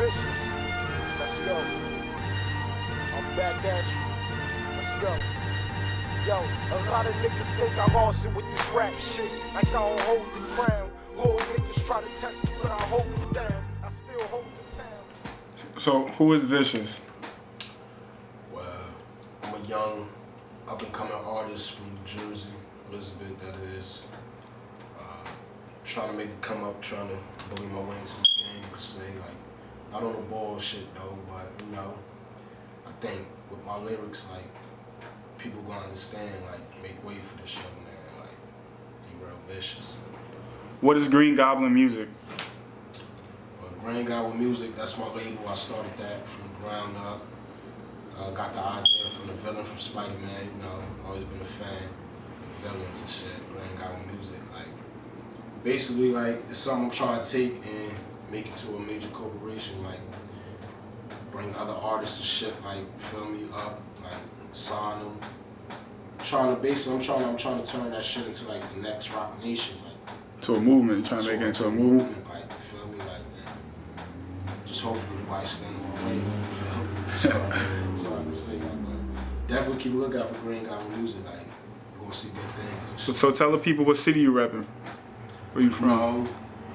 Vicious. Let's go. I'm back at you. Let's go. Yo, a lot of niggas think I'm awesome with this rap shit. Like I don't hold the crown. Little niggas try to test me, but I hold it down. I still hold it down. So, who is Vicious? Well, I'm a young, up-and-coming artist from New Jersey, Elizabeth, that is. Trying to make it come up, trying to bully my way into this game, you could say. Like, not on the bullshit though, but you know, I think with my lyrics, like, people gonna understand, like, make way for this young man, like, he real vicious. What is Green Goblin Musik? Well, Green Goblin Musik, that's my label. I started that from the ground up. Got the idea from the villain from Spider-Man, you know, always been a fan of villains and shit. Green Goblin Musik, like, basically, like, it's something I'm trying to take and make it to a major corporation, like, bring other artists and shit, like, feel me, up, like, sign them. I'm trying to turn that shit into, like, the next Rock Nation, like. To a movement, trying to make it into a movement? Like, you feel me, like, just hopefully nobody stand in my way, like, you feel me. That's all I can say, like, but definitely keep a lookout for Green Goblin Musik, like, you're gonna see good things and shit. So tell the people what city you repping. Where you from? You know,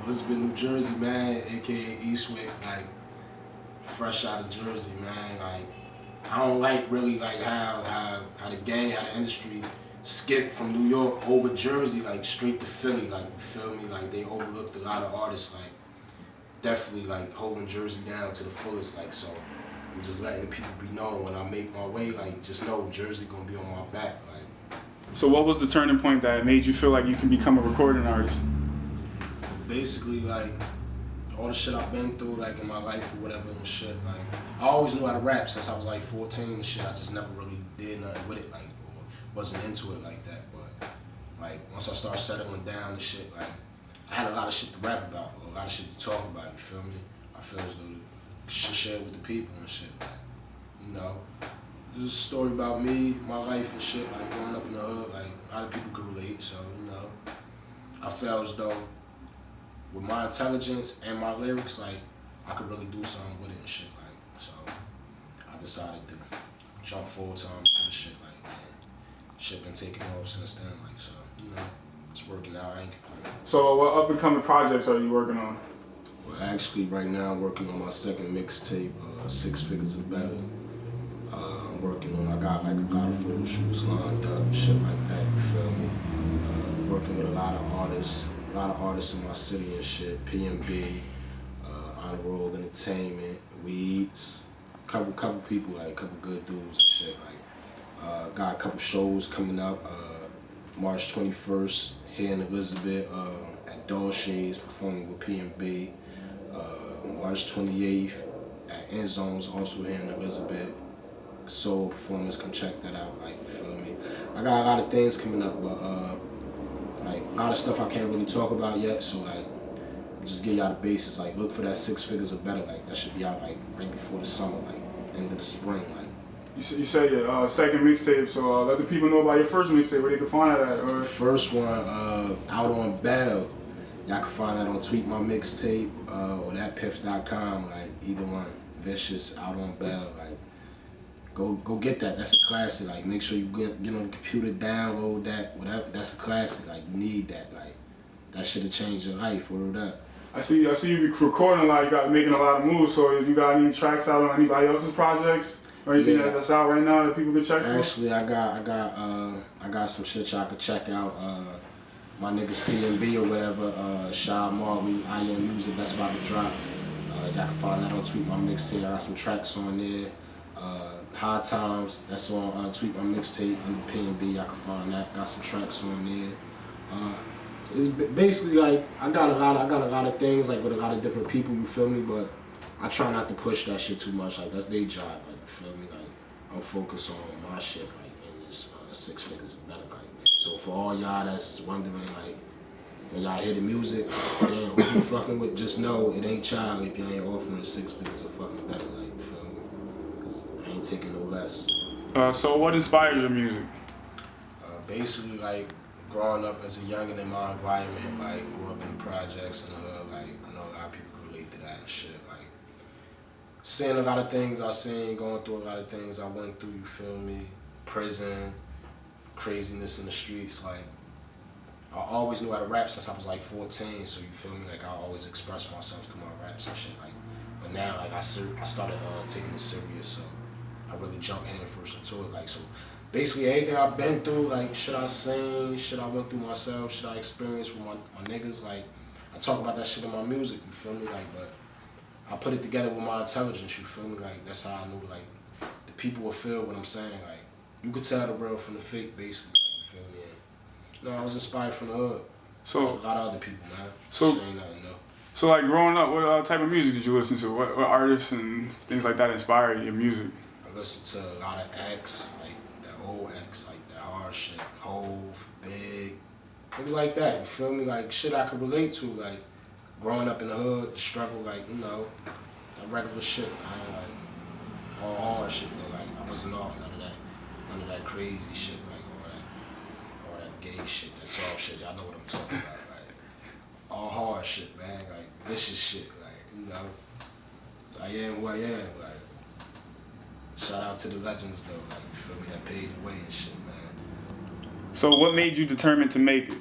Elizabeth, New Jersey, man, aka Eastwick, like, fresh out of Jersey, man. Like, I don't like really like how the gang, how the industry skipped from New York over Jersey, like straight to Philly, like, you feel me? Like, they overlooked a lot of artists, like, definitely like holding Jersey down to the fullest, like, so I'm just letting the people be known when I make my way, like, just know Jersey gonna be on my back, like. So what was the turning point that made you feel like you can become a recording artist? Basically, like, all the shit I've been through, like, in my life or whatever and shit, like, I always knew how to rap since I was, like, 14 and shit. I just never really did nothing with it, like, or wasn't into it like that. But, like, once I started settling down and shit, like, I had a lot of shit to rap about, or a lot of shit to talk about, you feel me? I feel as though I should share with the people and shit, like, you know? It's a story about me, my life and shit, like, growing up in the hood, like, a lot of people could relate, so, you know? I felt as though with my intelligence and my lyrics, like, I could really do something with it and shit, like, so I decided to jump full time to the shit, like, and shit been taking off since then, like, so, you know, it's working out, I ain't complaining. So what up and coming projects are you working on? Well, actually, right now I'm working on my second mixtape, 6 Figures or Better. I'm working on, I got like a lot of photo shoots lined up, shit like that, you feel me? Working with a lot of artists in my city and shit, P&B, Honor Roll Entertainment, Weeds, couple people, like, a couple good dudes and shit, like, got a couple shows coming up, March 21st here in Elizabeth, at Dolce's, performing with P&B, March 28th at End Zones, also here in Elizabeth, soul performance, come check that out, like, you feel me? I got a lot of things coming up, but, like, a lot of stuff I can't really talk about yet, so, like, just give y'all the basis, like, look for that 6 Figures or Better, like, that should be out, like, right before the summer, like, end of the spring, like. You say your second mixtape, so let the people know about your first mixtape, where they can find it at, or? The first one, out on Bell, y'all can find that on Tweet My Mixtape, or thatpiff.com, like, either one, Vicious, out on Bell, like, go get that. That's a classic. Like, make sure you get on the computer, download that, whatever. That's a classic. Like, you need that. Like, that should have changed your life. Word up. I see you be recording a lot. You got making a lot of moves. So, you got any tracks out on anybody else's projects or anything that's out right now that people can check for? Actually, I got some shit y'all can check out. My niggas P&B or whatever. Shy Marley, I Am Music. That's about to drop. Y'all can find that on Tweet My Mixtape. I got some tracks on there. High Times, that's on Tweet My Mixtape under P&B. I can find that. Got some tracks on there. It's basically like I got a lot of things, like, with a lot of different people. You feel me? But I try not to push that shit too much. Like, that's their job. Like, you feel me? Like, I'm focused on my shit, like, in this 6 Figures or Better. Like, so for all y'all that's wondering, like, when y'all hear the music, damn, who you fucking with? Just know it ain't y'all if you ain't offering 6 figures or fucking better. Like, you feel me? I ain't taking no less. So what inspires your music? Basically, like, growing up as a youngin' in my environment, like, grew up in the projects and like, I know a lot of people can relate to that and shit. Like, seeing a lot of things I seen, going through a lot of things I went through, you feel me? Prison, craziness in the streets, like, I always knew how to rap since I was like 14, so you feel me? Like, I always express myself through my raps and shit, like, but now, like, I started taking it serious, so I really jumped in first into it, like, so basically everything I've been through, like, shit I seen, shit I went through myself, shit I experienced with my niggas, like, I talk about that shit in my music, you feel me? Like, but I put it together with my intelligence, you feel me? Like, that's how I knew, like, the people will feel what I'm saying. Like, you could tell the real from the fake, basically, like, you feel me? And, you know, I was inspired from the hood. So, like a lot of other people, man. So, shit ain't nothing, no. So, like, growing up, what type of music did you listen to? What artists and things like that inspired your music? I listened to a lot of X, like, that old X, like, that hard shit, Hove, Big, things like that, you feel me? Like, shit I could relate to, like, growing up in the hood, the struggle, like, you know, that regular shit, man, like, all hard shit, though, like, I wasn't off none of that crazy shit, like, all that gay shit, that soft shit, y'all know what I'm talking about, like, all hard shit, man, like, vicious shit, like, you know, I am who I am, like, shout out to the legends, though, like, you feel me, that paid the way and shit, man. So what made you determined to make it?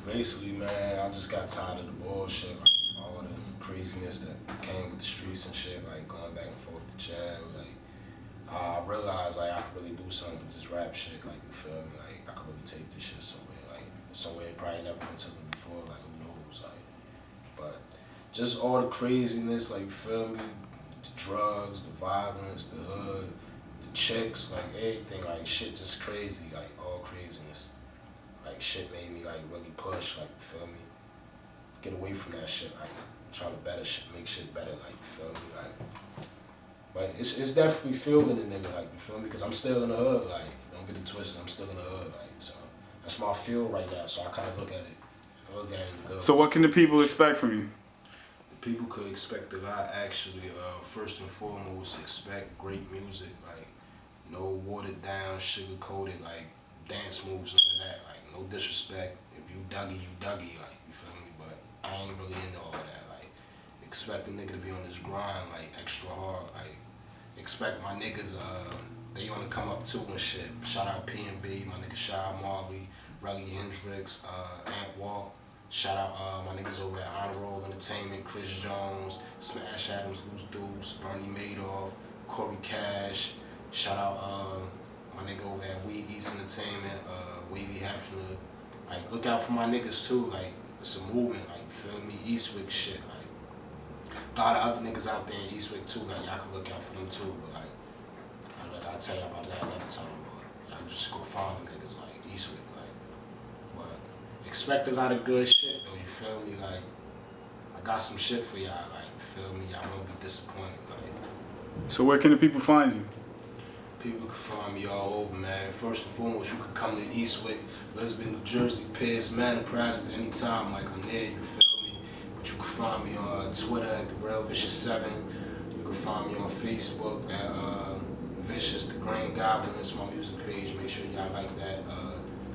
Basically, man, I just got tired of the bullshit, like, all the craziness that came with the streets and shit, like, going back and forth to jail, like, I realized, like, I could really do something with this rap shit, like, you feel me, like, I could really take this shit somewhere it probably never been taken before, like, who knows, like, but just all the craziness, like, you feel me, the drugs, the violence, the hood, the chicks, like, everything, like, shit just crazy, like, all craziness. Like, shit made me, like, really push, like, you feel me? Get away from that shit, like, try to better shit, make shit better, like, you feel me? Like, but it's definitely fueling the nigga, like, you feel me? Because I'm still in the hood, like, don't get it twisted, I'm still in the hood, like, so that's my feel right now, so I kind of look at it in the good. So what can the people expect from you? The people could expect a lot, actually. First and foremost, expect great music, like, no watered down, sugar coated, like, dance moves, none of that, like, no disrespect. If you Dougie, like, you feel me? But I ain't really into all that, like, expect a nigga to be on this grind, like, extra hard, like, expect my niggas, they on the come up too and shit. Shout out P&B, my nigga Shy Marley, Relly Hendrix, Ant Walk. Shout out my niggas over at Honor Roll Entertainment, Chris Jones, Smash Adams, Loose Deuce, Bernie Madoff, Corey Cash. Shout out my nigga over at We East Entertainment, Wavy Hefner. Like, look out for my niggas too, like, it's a movement, like, you feel me? Eastwick shit, like, a lot of other niggas out there in Eastwick too, like, y'all can look out for them too, but like, I'll tell you about that another time, but y'all just go find them niggas, like, Eastwick, like, but expect a lot of good shit, though, you feel me? Like, I got some shit for y'all, like, you feel me? Y'all won't be disappointed, like. So where can the people find you? People can find me all over, man. First and foremost, you can come to Eastwick, Elizabeth, New Jersey, Pierce, Manor Project anytime, like, I'm there, you feel me? But you can find me on Twitter at The Real Vicious 7. You can find me on Facebook at Vicious the Green Goblin. It's my music page. Make sure y'all like that.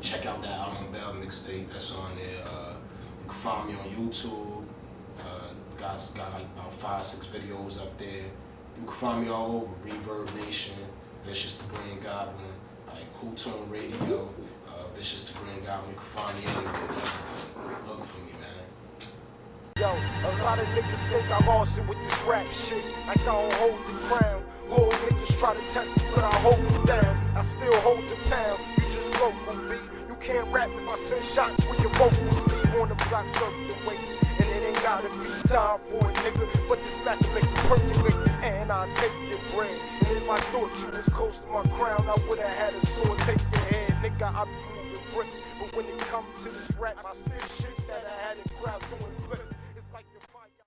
Check out that Out on Bell mixtape. That's on there. You can find me on YouTube. Guys got like about 5-6 videos up there. You can find me all over. Reverb Nation, Vicious the Green Goblin, like Hootune Radio, Vicious the Green Goblin. You can find me anywhere. Look for me, man. Yo, a lot of niggas think I lost it with this rap shit. Like I don't hold the crown. Little niggas try to test me, but I hold them down. I still hold the pound. You just local beat. You can't rap if I send shots with your vocals. Leave on the block, surf the weight. And it ain't gotta be time for it, nigga. But this back to make you percolate. And I'll take your brain. And if I thought you was close to my crown, I would've had a sword take your head. Nigga, I be moving bricks. But when it comes to this rap, I spit shit that I had a crowd doing flips.